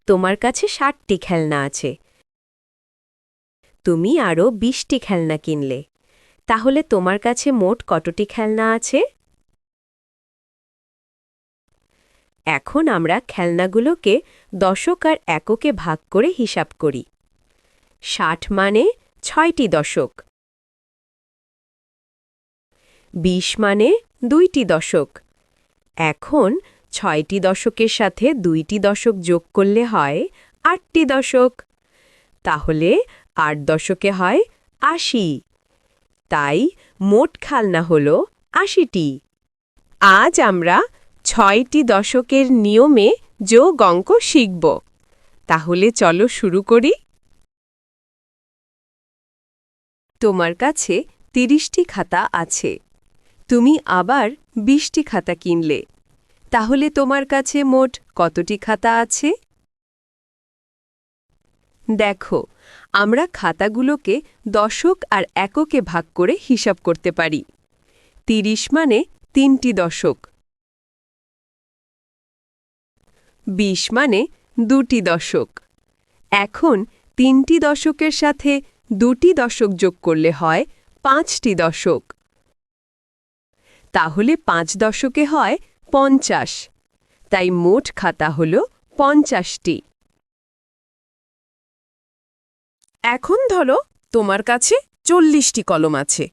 তোমার কাছে ৬০টি খেলনা আছে। তুমি আরও ২০টি খেলনা কিনলে। তাহলে তোমার কাছে মোট কতটি খেলনা আছে? এখন আমরা খেলনাগুলোকে দশক আর এককে ভাগ করে হিসাব করি। ৬০ মানে ৬টি দশক, ২০ মানে ২টি দশক। এখন ৬টি দশকের সাথে ২টি দশক যোগ করলে হয় ৮টি দশক। তাহলে ৮ দশকে হয় ৮০। তাই মোট খেলনা হল ৮০টি। আজ আমরা ৬টি দশকের নিয়মে যোগ অঙ্ক শিখব। তাহলে চলো শুরু করি। তোমার কাছে ৩০টি খাতা আছে। তুমি আবার ২০টি খাতা কিনলে। তাহলে তোমার কাছে মোট কতটি খাতা আছে? দেখো, আমরা খাতাগুলোকে দশক আর এককে ভাগ করে হিসাব করতে পারি। ৩০ মানে ৩টি দশক, ২০ মানে ২টি দশক। এখন ৩টি দশকের সাথে ২টি দশক যোগ করলে হয় ৫টি দশক। তাহলে ৫ দশকে হয় ৫০। তাই মোট খাতা হল ৫০টি। এখন ধরো তোমার কাছে ৪০টি কলম আছে।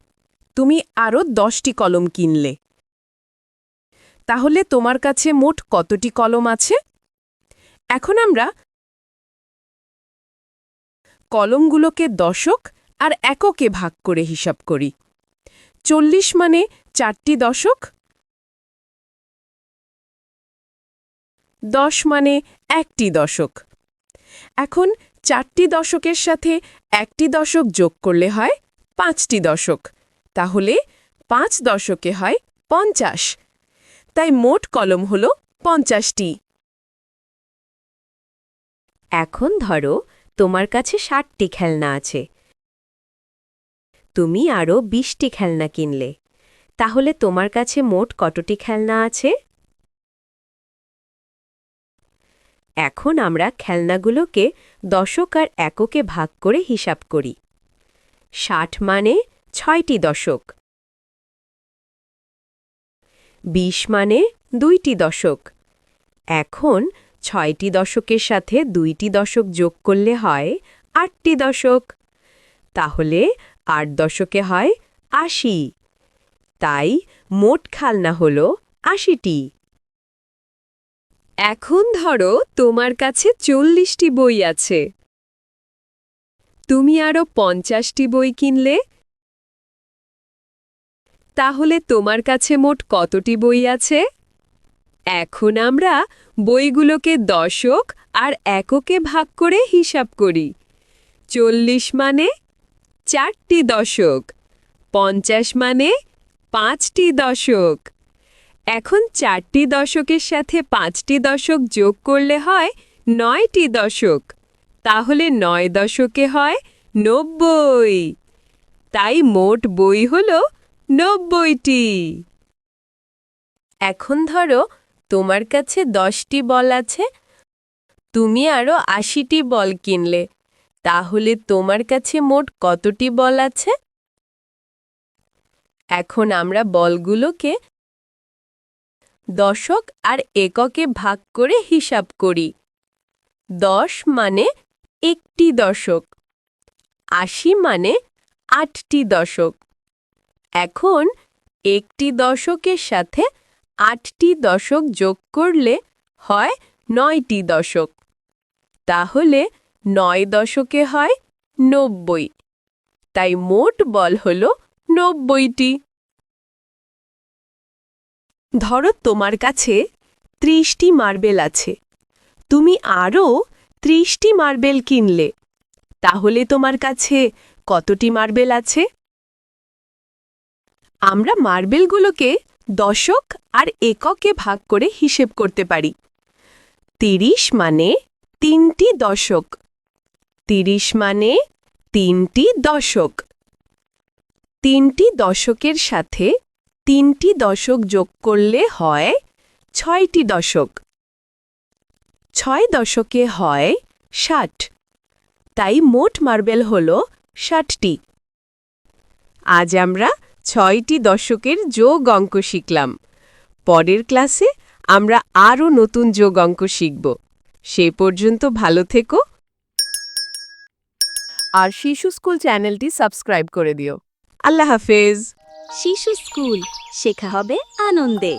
তুমি আরও ১০টি কলম কিনলে। তাহলে তোমার কাছে মোট কতটি কলম আছে? এখন আমরা কলমগুলোকে দশক আর এককে ভাগ করে হিসাব করি। ৪০ মানে ৪টি দশক, ১০ মানে ১টি দশক। এখন ৪টি দশকের সাথে ১টি দশক যোগ করলে হয় ৫টি দশক। তাহলে ৫ দশকে হয় ৫০। তাই মোট কলম হল ৫০টি। এখন ধরো তোমার কাছে ৬০টি খেলনা আছে। তুমি আরও ২০টি খেলনা কিনলে। তাহলে তোমার কাছে মোট কতটি খেলনা আছে? এখন আমরা খেলনাগুলোকে দশক আর এককে ভাগ করে হিসাব করি। ৬০ মানে ৬টি দশক, ২০ মানে ২টি দশক। এখন ৬টি দশকের সাথে ২টি দশক যোগ করলে হয় ৮টি দশক। তাহলে ৮ দশকে হয় ৮০। তাই মোট খেলনা হল ৮০টি। এখন ধরো তোমার কাছে ৪০টি বই আছে। তুমি আরও ৫০টি বই কিনলে। তাহলে তোমার কাছে মোট কতটি বই আছে? এখন আমরা বইগুলোকে দশক আর এককে ভাগ করে হিসাব করি। ৪০ মানে ৪টি দশক, ৫০ মানে ৫টি দশক। এখন ৪টি দশকের সাথে ৫টি দশক যোগ করলে হয় ৯টি দশক। তাহলে ৯ দশকে হয় ৯০। তাই মোট বই হল ৯০টি। এখন ধরো তোমার কাছে ১০টি বল আছে। তুমি আরও ৮০টি বল কিনলে। তাহলে তোমার কাছে মোট কতটি বল আছে? এখন আমরা বলগুলোকে দশক আর এককে ভাগ করে হিসাব করি। ১০ মানে ১টি দশক, ৮০ মানে ৮টি দশক। এখন ১টি দশকের সাথে ৮টি দশক যোগ করলে হয় ৯টি দশক। তাহলে ৯ দশকে হয় ৯০। তাই মোট বল হল ৯০টি। ধরো তোমার কাছে ৩০টি মার্বেল আছে। তুমি আরও ৩০টি মার্বেল কিনলে। তাহলে তোমার কাছে কতটি মার্বেল আছে? আমরা মার্বেলগুলোকে দশক আর এককে ভাগ করে হিসেব করতে পারি। ৩০ মানে ৩টি দশক, ৩০ মানে ৩টি দশক। ৩টি দশকের সাথে ৩টি দশক যোগ করলে হয় ৬টি দশক। 6 দশকে হয় 60, তাই মোট মার্বেল হল 60টি। আজ আমরা 6টি দশকের যোগ অঙ্ক শিখলাম। পরের ক্লাসে আমরা আরও নতুন যোগ অঙ্ক শিখব। সে পর্যন্ত ভালো থেকো আর শিশু স্কুল চ্যানেলটি সাবস্ক্রাইব করে দিও। আল্লাহ হাফেজ। শিশু স্কুল শেখা হবে আনন্দে।